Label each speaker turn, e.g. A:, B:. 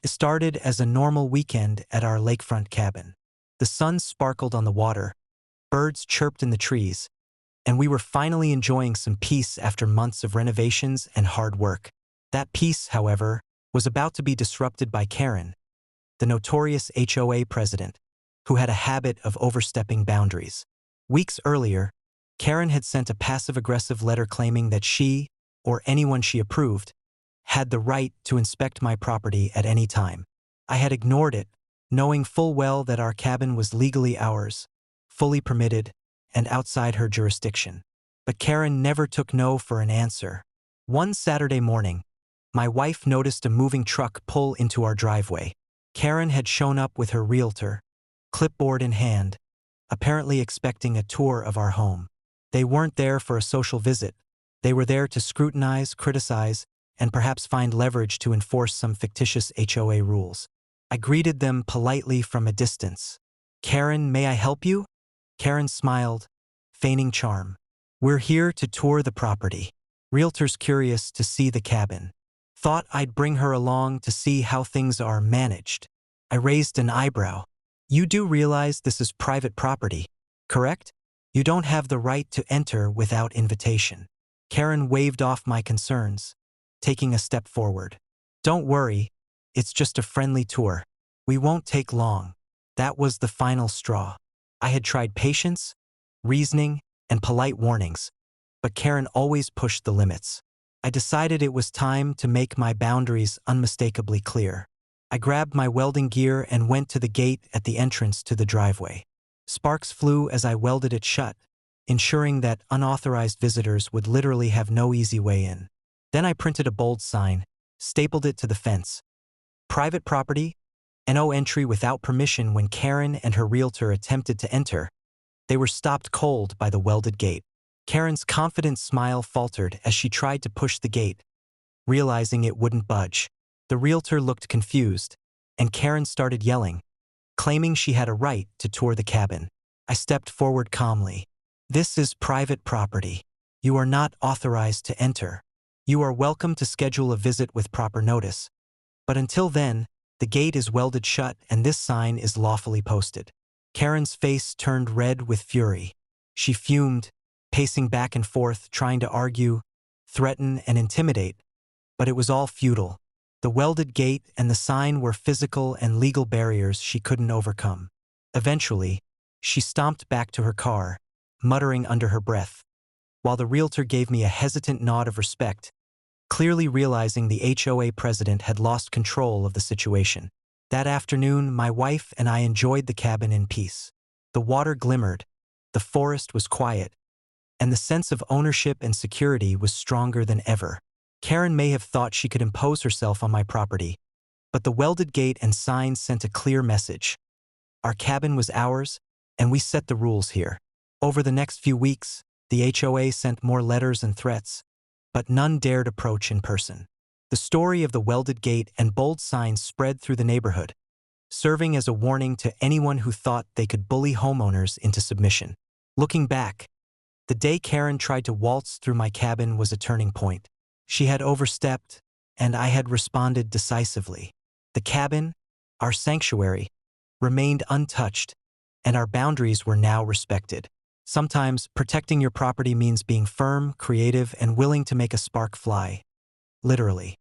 A: It started as a normal weekend at our lakefront cabin. The sun sparkled on the water, birds chirped in the trees, and we were finally enjoying some peace after months of renovations and hard work. That peace, however, was about to be disrupted by Karen, the notorious HOA president, who had a habit of overstepping boundaries. Weeks earlier, Karen had sent a passive-aggressive letter claiming that she, or anyone she approved, had the right to inspect my property at any time. I had ignored it, knowing full well that our cabin was legally ours, fully permitted, and outside her jurisdiction. But Karen never took no for an answer. One Saturday morning, my wife noticed a moving truck pull into our driveway. Karen had shown up with her realtor, clipboard in hand, apparently expecting a tour of our home. They weren't there for a social visit. They were there to scrutinize, criticize, and perhaps find leverage to enforce some fictitious HOA rules. I greeted them politely from a distance. "Karen, may I help you?" Karen smiled, feigning charm. "We're here to tour the property. Realtor's curious to see the cabin. Thought I'd bring her along to see how things are managed." I raised an eyebrow. "You do realize this is private property, correct? You don't have the right to enter without invitation." Karen waved off my concerns, taking a step forward. "Don't worry, it's just a friendly tour. We won't take long." That was the final straw. I had tried patience, reasoning, and polite warnings, but Karen always pushed the limits. I decided it was time to make my boundaries unmistakably clear. I grabbed my welding gear and went to the gate at the entrance to the driveway. Sparks flew as I welded it shut, ensuring that unauthorized visitors would literally have no easy way in. Then I printed a bold sign, stapled it to the fence. "Private property, no entry without permission." When Karen and her realtor attempted to enter, they were stopped cold by the welded gate. Karen's confident smile faltered as she tried to push the gate, realizing it wouldn't budge. The realtor looked confused, and Karen started yelling, claiming she had a right to tour the cabin. I stepped forward calmly. "This is private property. You are not authorized to enter. You are welcome to schedule a visit with proper notice. But until then, the gate is welded shut and this sign is lawfully posted." Karen's face turned red with fury. She fumed, pacing back and forth, trying to argue, threaten, and intimidate, but it was all futile. The welded gate and the sign were physical and legal barriers she couldn't overcome. Eventually, she stomped back to her car, muttering under her breath, while the realtor gave me a hesitant nod of respect, clearly realizing the HOA president had lost control of the situation. That afternoon, my wife and I enjoyed the cabin in peace. The water glimmered, the forest was quiet, and the sense of ownership and security was stronger than ever. Karen may have thought she could impose herself on my property, but the welded gate and signs sent a clear message. Our cabin was ours, and we set the rules here. Over the next few weeks, the HOA sent more letters and threats, but none dared approach in person. The story of the welded gate and bold signs spread through the neighborhood, serving as a warning to anyone who thought they could bully homeowners into submission. Looking back, the day Karen tried to waltz through my cabin was a turning point. She had overstepped, and I had responded decisively. The cabin, our sanctuary, remained untouched, and our boundaries were now respected. Sometimes, protecting your property means being firm, creative, and willing to make a spark fly. Literally.